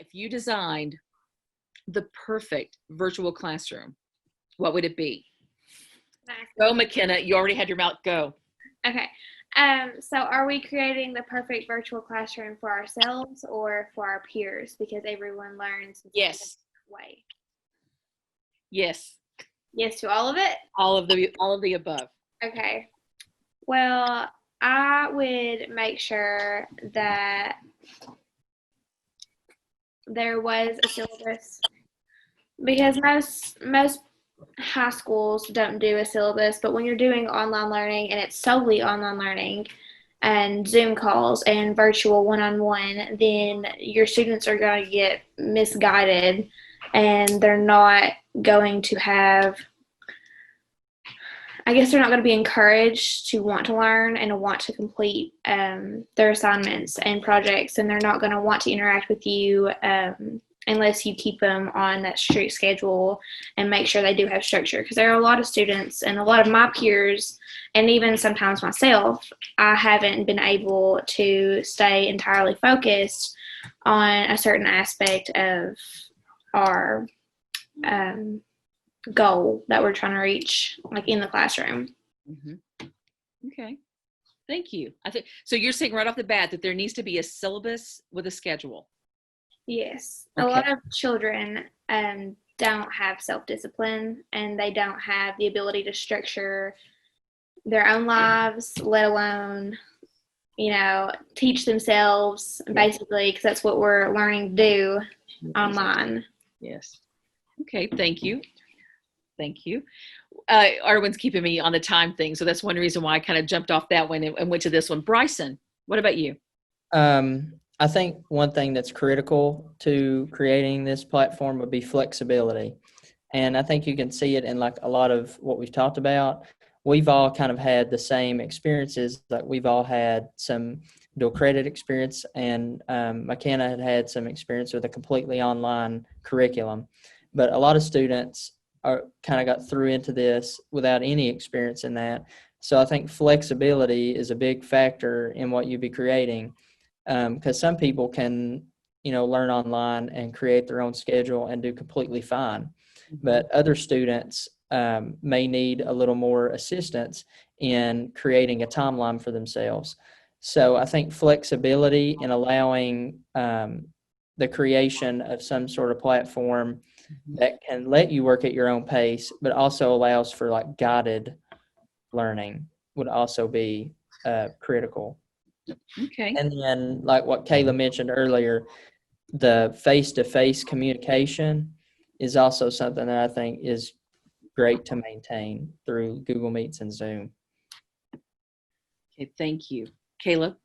if you designed the perfect virtual classroom, what would it be? Go, McKenna. You already had your mouth. Go. Okay. So are we creating the perfect virtual classroom for ourselves or for our peers? Because everyone learns in a different way. Yes. Yes to all of it? All of the above. Okay. Well, I would make sure that there was a syllabus, because most high schools don't do a syllabus, but when you're doing online learning and it's solely online learning and Zoom calls and virtual one-on-one, then your students are going to get misguided and they're not going to have, I guess they're not going to be encouraged to want to learn and to want to complete their assignments and projects, and they're not going to want to interact with you unless you keep them on that strict schedule and make sure they do have structure. Because there are a lot of students and a lot of my peers, and even sometimes myself, I haven't been able to stay entirely focused on a certain aspect of our goal that we're trying to reach, like in the classroom. Mm-hmm. Okay, thank you. I think so. You're saying right off the bat that there needs to be a syllabus with a schedule. Yes. Okay. A lot of children don't have self-discipline, and they don't have the ability to structure their own lives, let alone, teach themselves, basically, because that's what we're learning to do online. Yes. Okay, thank you. Thank you. Arwen's keeping me on the time thing, so that's one reason why I kind of jumped off that one and went to this one. Brysen, what about you? I think one thing that's critical to creating this platform would be flexibility. And I think you can see it in like a lot of what we've talked about. We've all kind of had the same experiences. Like we've all had some dual credit experience, and McKenna had some experience with a completely online curriculum. But a lot of students are kind of got through into this without any experience in that. So I think flexibility is a big factor in what you'd be creating, because some people can, learn online and create their own schedule and do completely fine. But other students may need a little more assistance in creating a timeline for themselves. So I think flexibility in allowing the creation of some sort of platform that can let you work at your own pace, but also allows for like guided learning would also be critical. Okay. And then like what Kayla mentioned earlier, the face-to-face communication is also something that I think is great to maintain through Google Meets and Zoom. Okay, thank you. Caleb?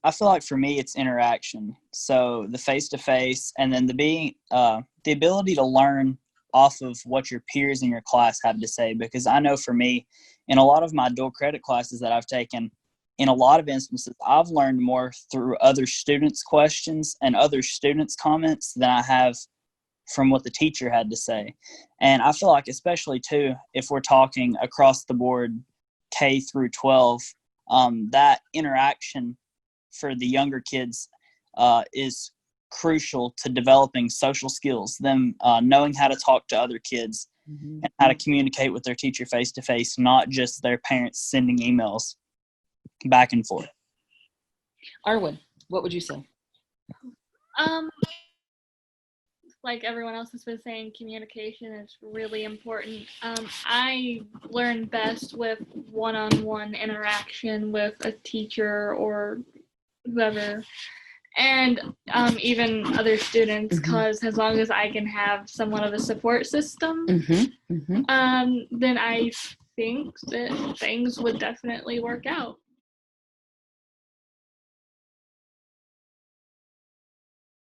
I feel like for me, it's interaction. So the face-to-face, and then the ability to learn off of what your peers in your class have to say. Because I know for me, in a lot of my dual credit classes that I've taken, in a lot of instances, I've learned more through other students' questions and other students' comments than I have from what the teacher had to say. And I feel like, especially too, if we're talking across the board, K through 12, that interaction for the younger kids is crucial to developing social skills, them knowing how to talk to other kids and how to communicate with their teacher face-to-face, not just their parents sending emails back and forth. Arwen, what would you say? Like everyone else has been saying, communication is really important. I learn best with one-on-one interaction with a teacher or whoever, and even other students, because as long as I can have somewhat of a support system, then I think that things would definitely work out.